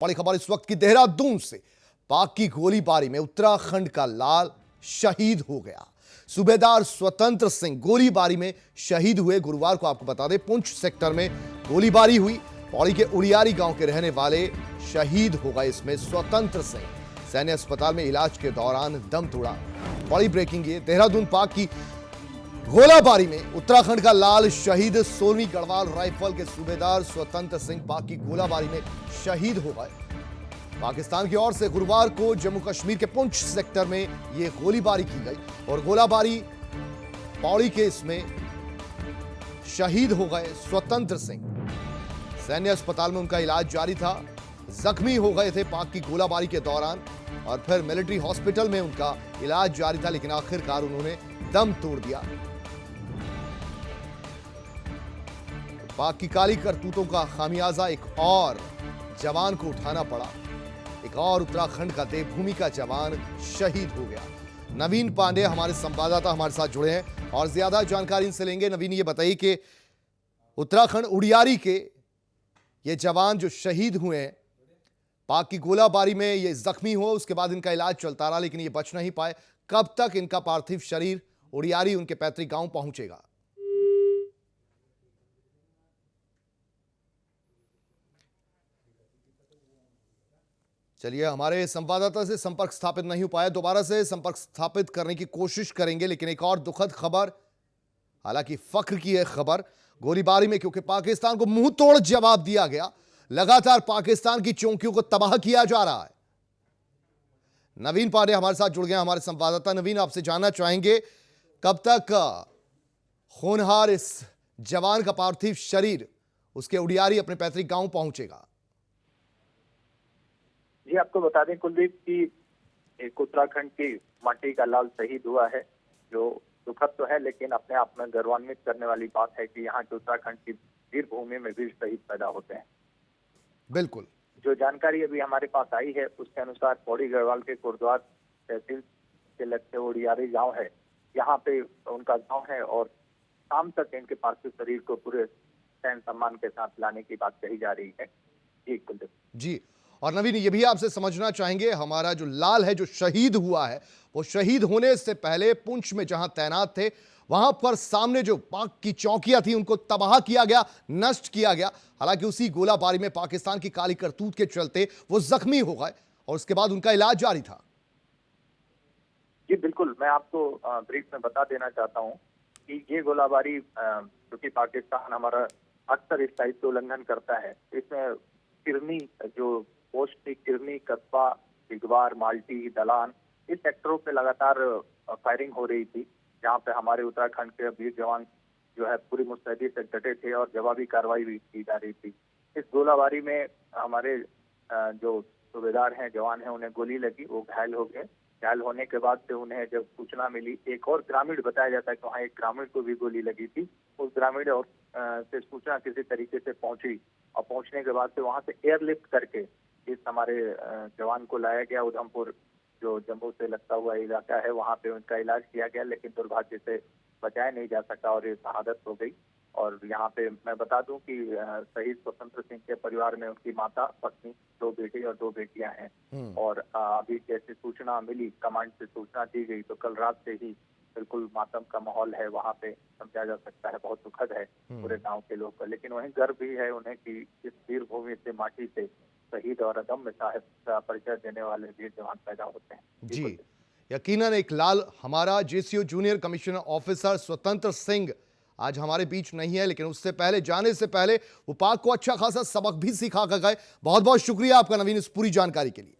बड़ी खबर इस वक्त की देहरादून से। पाक की गोलीबारी में उत्तराखंड का लाल शहीद हो गया। सूबेदार स्वतंत्र सिंह गोलीबारी में शहीद हुए। गुरुवार को आपको बता दें, पुंछ सेक्टर में गोलीबारी हुई। पौड़ी के उड़ियारी गांव के रहने वाले शहीद हो गए। इसमें स्वतंत्र सिंह सैन्य अस्पताल में इलाज के दौरान दम तोड़ा। बड़ी ब्रेकिंग ये, देहरादून पाक की गोलाबारी में उत्तराखंड का लाल शहीद 16वीं गढ़वाल राइफल के सूबेदार स्वतंत्र सिंह पाक की गोलाबारी में शहीद हो गए। पाकिस्तान की ओर से गुरुवार को जम्मू कश्मीर के पुंछ सेक्टर में यह गोलीबारी की गई और गोलाबारी पौड़ी के इसमें शहीद हो गए स्वतंत्र सिंह। सैन्य अस्पताल में उनका इलाज जारी था। जख्मी हो गए थे पाक की गोलाबारी के दौरान और फिर मिलिट्री हॉस्पिटल में उनका इलाज जारी था, लेकिन आखिरकार उन्होंने दम तोड़ दिया। पाक की काली करतूतों का खामियाजा एक और जवान को उठाना पड़ा। एक और उत्तराखंड का देवभूमि का जवान शहीद हो गया। नवीन पांडे हमारे संवाददाता हमारे साथ जुड़े हैं और ज्यादा जानकारी इनसे लेंगे। नवीन, ये बताइए कि उत्तराखंड उड़ियारी के ये जवान जो शहीद हुए हैं पाक की गोलाबारी में, ये जख्मी हो, उसके बाद इनका इलाज चलता रहा लेकिन ये बच नहीं पाए। कब तक इनका पार्थिव शरीर उड़ियारी उनके पैतृक गांव पहुंचेगा? चलिए, हमारे संवाददाता से संपर्क स्थापित नहीं हो पाया, दोबारा से संपर्क स्थापित करने की कोशिश करेंगे। लेकिन एक और दुखद खबर, हालांकि फख्र की है खबर, गोलीबारी में क्योंकि पाकिस्तान को मुंह तोड़ जवाब दिया गया। लगातार पाकिस्तान की चौकियों को तबाह किया जा रहा है। नवीन पांडे हमारे साथ जुड़ गए, हमारे संवाददाता। नवीन, आपसे जानना चाहेंगे कब तक होनहार इस जवान का पार्थिव शरीर उसके उड़ियारी अपने पैतृक गांव पहुंचेगा? जी, आपको बता दें कुलदीप की एक उत्तराखंड की माटी का लाल शहीद हुआ है, जो दुखद तो है लेकिन अपने आप में गौरवान्वित करने वाली बात है कि यहाँ के उत्तराखंड की वीर भूमि में वीर शहीद पैदा होते हैं। बिल्कुल। जो जानकारी अभी हमारे पास आई है उसके अनुसार पौड़ी गढ़वाल के कुर्दवार तहसील के लगते उड़ियारी गांव है, यहाँ पे उनका गांव है और शाम तक इनके पार्थिव शरीर को पूरे सैन्य सम्मान के साथ लाने की बात कही जा रही है। जी कुलदीप। जी, और नवीन, ये भी आपसे समझना चाहेंगे, हमारा जो लाल है जो शहीद हुआ है, वो शहीद होने से पहले पुंछ में जहां तैनात थे, वहां पर सामने जो पाक की चौकियां थी उनको तबाह किया गया, नष्ट किया गया। हालांकि उसी गोलाबारी में पाकिस्तान की काली करतूत के चलते वो जख्मी हो गए और उसके बाद उनका इलाज जारी था। जी बिल्कुल, मैं आपको ब्रीफ में बता देना चाहता हूँ कि ये गोलाबारी क्योंकि पाकिस्तान हमारा अक्सर इस दायित्व उल्लंघन करता है। इसमें किरनी जो पोस्ट थी, किरनी, कस्बा, बिगवार, माल्टी, दलान, इस सेक्टरों पे लगातार फायरिंग हो रही थी, जहाँ पे हमारे उत्तराखंड के वीर जवान जो है पूरी मुस्तैदी से डटे थे और जवाबी कार्रवाई भी की जा रही थी। इस गोलाबारी में हमारे जो सूबेदार हैं, जवान हैं, उन्हें गोली लगी, वो घायल हो गए। घायल होने के बाद से उन्हें जब सूचना मिली, एक और ग्रामीण बताया जाता है कि वहाँ एक ग्रामीण को भी गोली लगी थी, उस ग्रामीण और से सूचना किसी तरीके से पहुंची और पहुंचने के बाद से वहाँ से एयरलिफ्ट करके इस हमारे जवान को लाया गया। उधमपुर जो जम्मू से लगता हुआ इलाका है, वहाँ पे उनका इलाज किया गया, लेकिन दुर्भाग्य से बचाया नहीं जा सका और ये शहादत हो गई। और यहाँ पे मैं बता दूं कि शहीद स्वतंत्र सिंह के परिवार में उनकी माता, पत्नी, 2 बेटे और 2 बेटियां हैं। और अभी जैसे सूचना मिली, कमांड से सूचना दी गई, तो कल रात से ही बिल्कुल मातम का माहौल है वहाँ पे, समझा जा सकता है। बहुत दुखद है पूरे गाँव के लोग को, लेकिन वहीं गर्व भी है उन्हें कि इस वीर भूमि से, माटी से शहीद और अदम्य साहब का परिचय देने वाले वीर जवान पैदा होते हैं। जी, यकीनन एक लाल हमारा जेसीओ जूनियर कमिश्नर ऑफिसर स्वतंत्र सिंह आज हमारे बीच नहीं है, लेकिन उससे पहले, जाने से पहले वो पाक को अच्छा खासा सबक भी सिखा कर गए। बहुत बहुत शुक्रिया आपका नवीन इस पूरी जानकारी के लिए।